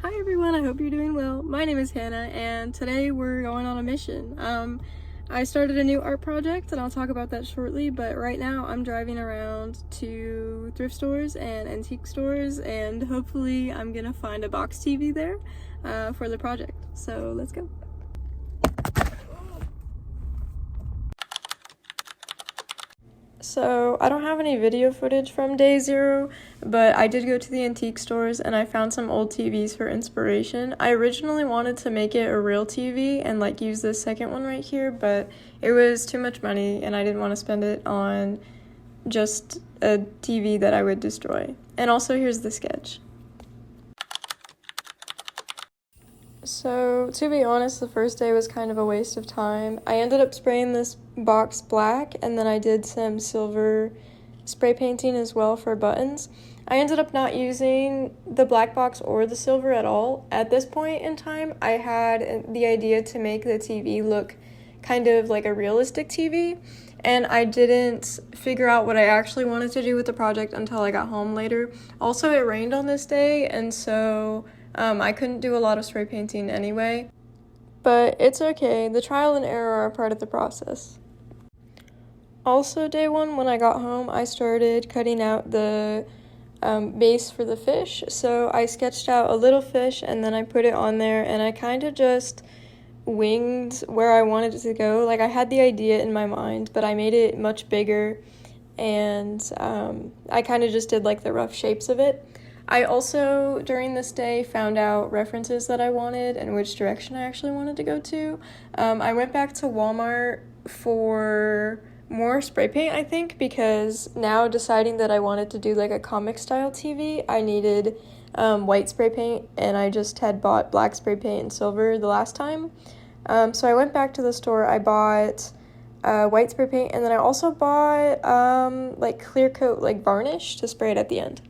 Hi everyone, I hope you're doing well. My name is Hannah and today we're going on a mission. I started a new art project and I'll talk about that shortly, but right now I'm driving around to thrift stores and antique stores and hopefully I'm gonna find a box TV there for the project. So let's go. So I don't have any video footage from day 0, but I did go to the antique stores and I found some old TVs for inspiration. I originally wanted to make it a real TV and like use this second one right here, but it was too much money and I didn't want to spend it on just a TV that I would destroy. And also here's the sketch. So, to be honest, the first day was kind of a waste of time. I ended up spraying this box black, and then I did some silver spray painting as well for buttons. I ended up not using the black box or the silver at all. At this point in time, I had the idea to make the TV look kind of like a realistic TV, and I didn't figure out what I actually wanted to do with the project until I got home later. Also, it rained on this day, and so I couldn't do a lot of spray painting anyway, but it's okay. The trial and error are part of the process. Also, day 1, when I got home, I started cutting out the base for the fish. So I sketched out a little fish and then I put it on there and I kind of just winged where I wanted it to go. Like I had the idea in my mind, but I made it much bigger and I kind of just did like the rough shapes of it. I also, during this day, found out references that I wanted and which direction I actually wanted to go to. I went back to Walmart for more spray paint, I think, because now deciding that I wanted to do like a comic style TV, I needed white spray paint, and I just had bought black spray paint and silver the last time. So I went back to the store, I bought white spray paint, and then I also bought like clear coat, like varnish to spray it at the end.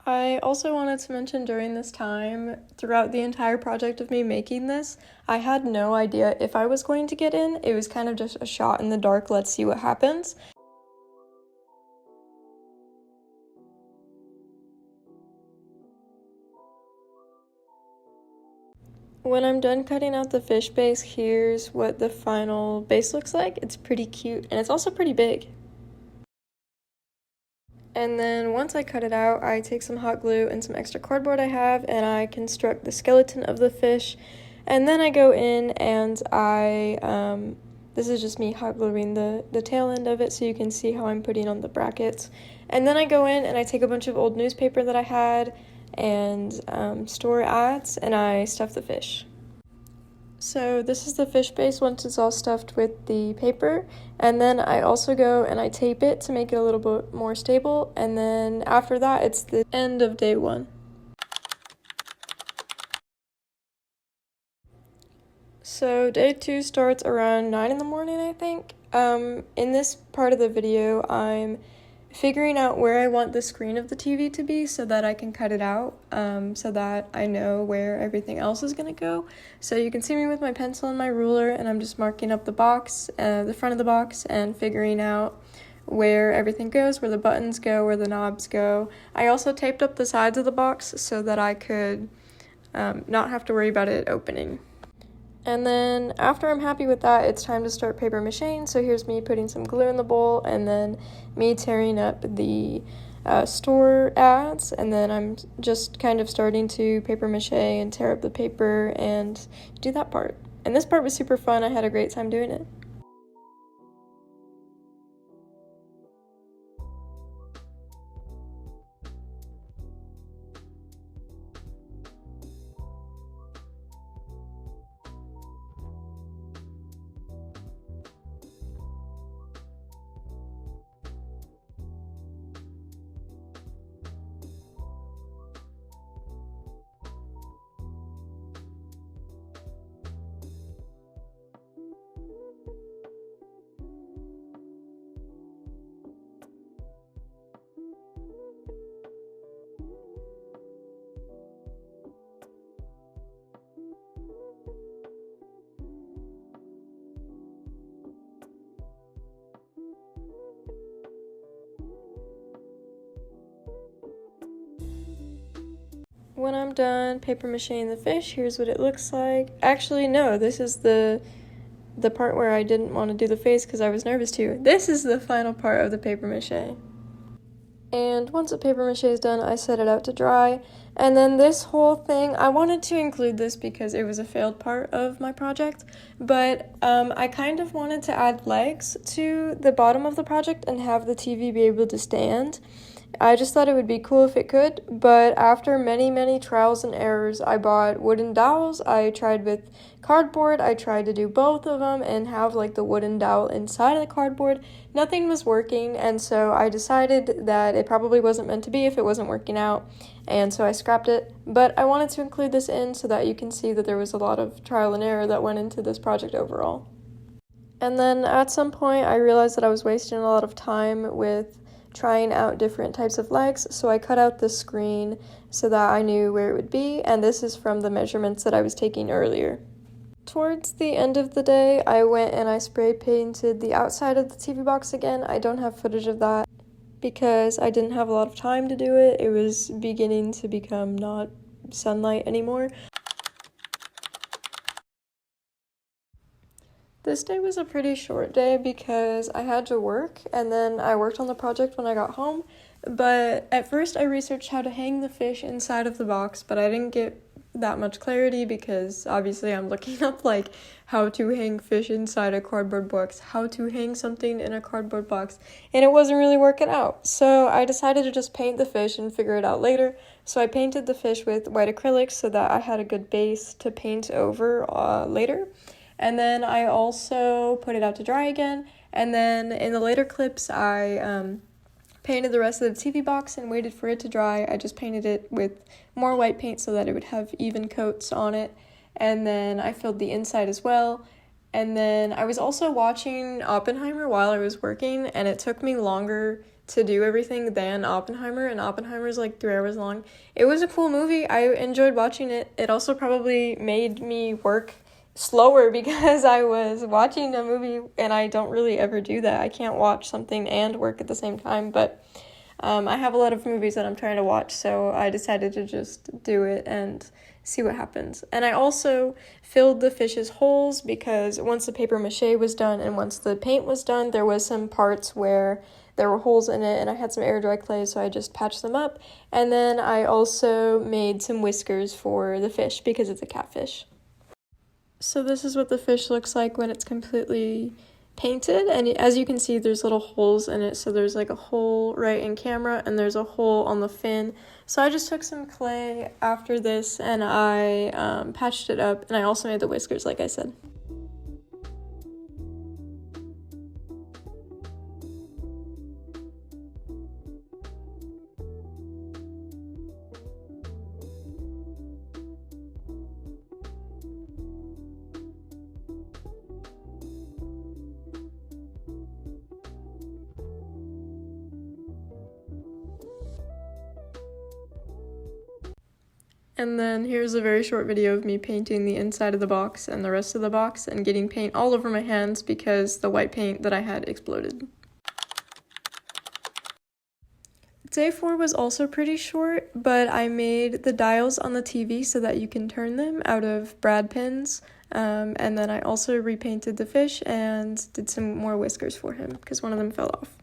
I also wanted to mention during this time, throughout the entire project of me making this, I had no idea if I was going to get in. It was kind of just a shot in the dark, let's see what happens. When I'm done cutting out the fish base, here's what the final base looks like. It's pretty cute, and it's also pretty big. And then once I cut it out, I take some hot glue and some extra cardboard I have, and I construct the skeleton of the fish. And then I go in and this is just me hot gluing the tail end of it so you can see how I'm putting on the brackets. And then I go in and I take a bunch of old newspaper that I had and store ads, and I stuff the fish. So this is the fish base once it's all stuffed with the paper, and then I also go and I tape it to make it a little bit more stable, and then after that it's the end of day 1. So day 2 starts around 9 in the morning, I think. In this part of the video, I'm figuring out where I want the screen of the TV to be so that I can cut it out, so that I know where everything else is gonna go. So you can see me with my pencil and my ruler, and I'm just marking up the box, the front of the box, and figuring out where everything goes, where the buttons go, where the knobs go. I also taped up the sides of the box so that I could not have to worry about it opening. And then after I'm happy with that, it's time to start paper macheing. So here's me putting some glue in the bowl and then me tearing up the store ads. And then I'm just kind of starting to paper mache and tear up the paper and do that part. And this part was super fun. I had a great time doing it. when I'm done paper macheing the fish, here's what it looks like. Actually, no, this is the part where I didn't want to do the face because I was nervous too. This is the final part of the paper mache. And once the paper mache is done, I set it out to dry. And then this whole thing, I wanted to include this because it was a failed part of my project, but I kind of wanted to add legs to the bottom of the project and have the TV be able to stand. I just thought it would be cool if it could, but after many trials and errors, I bought wooden dowels. I tried with cardboard. I tried to do both of them and have like the wooden dowel inside of the cardboard. Nothing was working, and so I decided that it probably wasn't meant to be if it wasn't working out, and so I scrapped it. But I wanted to include this in so that you can see that there was a lot of trial and error that went into this project overall. And then at some point, I realized that I was wasting a lot of time with trying out different types of legs, so I cut out the screen so that I knew where it would be, and this is from the measurements that I was taking earlier. Towards the end of the day, I went and I spray painted the outside of the TV box again. I don't have footage of that because I didn't have a lot of time to do it. It was beginning to become not sunlight anymore. This day was a pretty short day because I had to work, and then I worked on the project when I got home, but at first I researched how to hang the fish inside of the box, but I didn't get that much clarity because obviously I'm looking up like how to hang fish inside a cardboard box, how to hang something in a cardboard box, and it wasn't really working out. So I decided to just paint the fish and figure it out later. So I painted the fish with white acrylics so that I had a good base to paint over later. And then I also put it out to dry again. And then in the later clips, I painted the rest of the TV box and waited for it to dry. I just painted it with more white paint so that it would have even coats on it. And then I filled the inside as well. And then I was also watching Oppenheimer while I was working, and it took me longer to do everything than Oppenheimer, and Oppenheimer's like 3 hours long. It was a cool movie. I enjoyed watching it. It also probably made me work slower because I was watching a movie, and I don't really ever do that. I can't watch something and work at the same time, but I have a lot of movies that I'm trying to watch, so I decided to just do it and see what happens. And I also filled the fish's holes because once the paper mache was done and once the paint was done, there was some parts where there were holes in it, and I had some air dry clay, so I just patched them up. And then I also made some whiskers for the fish because it's a catfish. So this is what the fish looks like when it's completely painted, and as you can see, there's little holes in it. So there's like a hole right in camera, and there's a hole on the fin. So I just took some clay after this, and I patched it up, and I also made the whiskers, like I said. And then here's a very short video of me painting the inside of the box and the rest of the box and getting paint all over my hands because the white paint that I had exploded. Day 4 was also pretty short, but I made the dials on the TV so that you can turn them out of brad pins. And then I also repainted the fish and did some more whiskers for him because one of them fell off.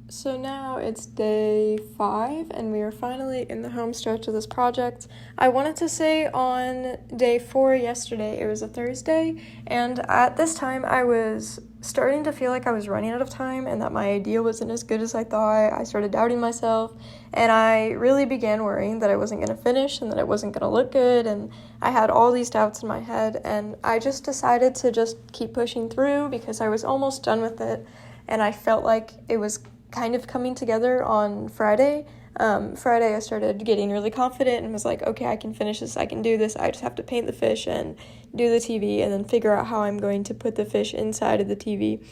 So now it's day 5, and we are finally in the home stretch of this project. I wanted to say on day 4 yesterday, it was a Thursday, and at this time I was starting to feel like I was running out of time and that my idea wasn't as good as I thought. I started doubting myself, and I really began worrying that I wasn't going to finish and that it wasn't going to look good, and I had all these doubts in my head, and I just decided to just keep pushing through because I was almost done with it, and I felt like it was kind of coming together on Friday. Friday I started getting really confident and was like, okay, I can finish this, I can do this, I just have to paint the fish and do the TV and then figure out how I'm going to put the fish inside of the TV.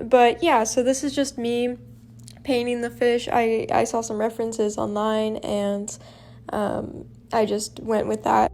But yeah, so this is just me painting the fish. I saw some references online, and I just went with that.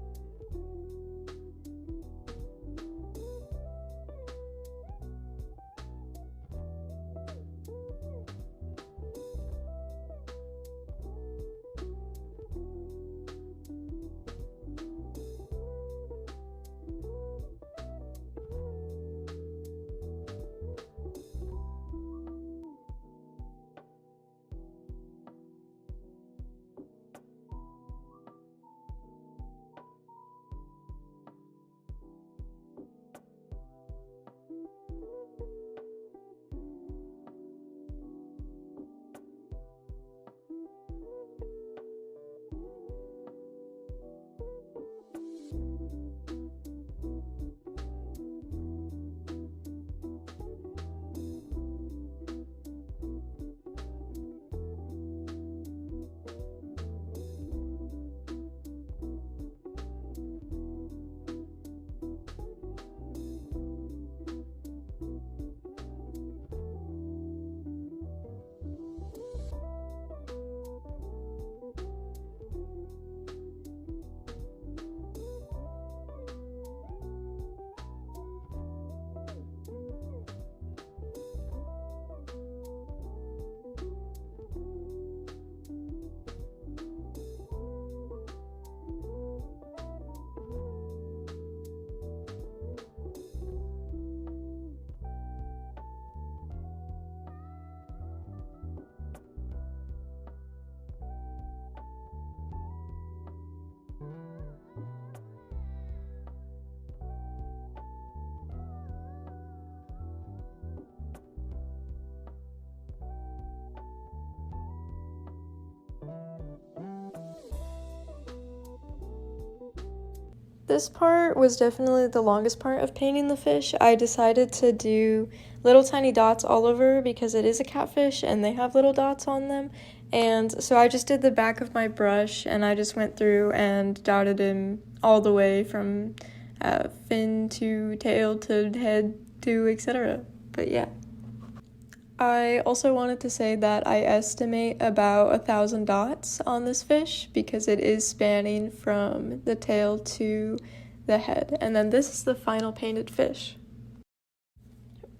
This part was definitely the longest part of painting the fish. I decided to do little tiny dots all over because it is a catfish and they have little dots on them. And so I just did the back of my brush and I just went through and dotted him all the way from fin to tail to head to etc. But yeah. I also wanted to say that I estimate about 1,000 dots on this fish because it is spanning from the tail to the head. And then this is the final painted fish.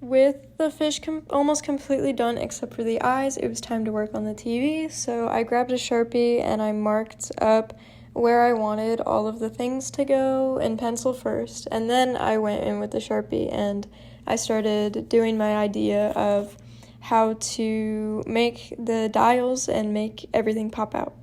With the fish almost completely done except for the eyes, it was time to work on the TV. So I grabbed a Sharpie and I marked up where I wanted all of the things to go in pencil first. And then I went in with the Sharpie and I started doing my idea of how to make the dials and make everything pop out.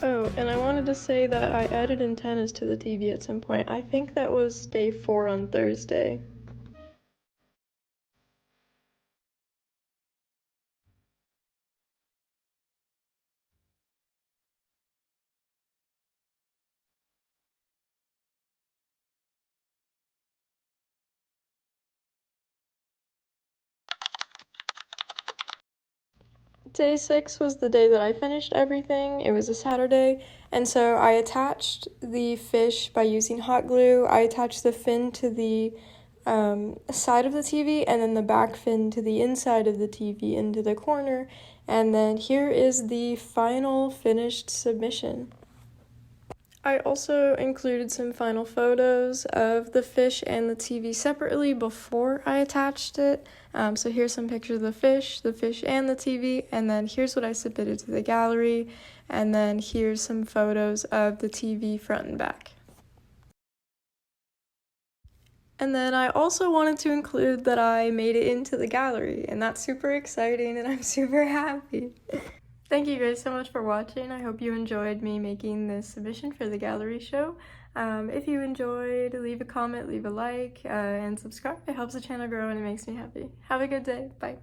Oh, and I wanted to say that I added antennas to the TV at some point. I think that was day 4 on Thursday. Day 6 was the day that I finished everything. It was a Saturday, and so I attached the fish by using hot glue. I attached the fin to the side of the TV, and then the back fin to the inside of the TV into the corner, and then here is the final finished submission. I also included some final photos of the fish and the TV separately before I attached it. So here's some pictures of the fish and the TV, and then here's what I submitted to the gallery, and then here's some photos of the TV front and back. And then I also wanted to include that I made it into the gallery, and that's super exciting, and I'm super happy. Thank you guys so much for watching. I hope you enjoyed me making this submission for the gallery show. If you enjoyed, leave a comment, leave a like, and subscribe. It helps the channel grow and it makes me happy. Have a good day. Bye.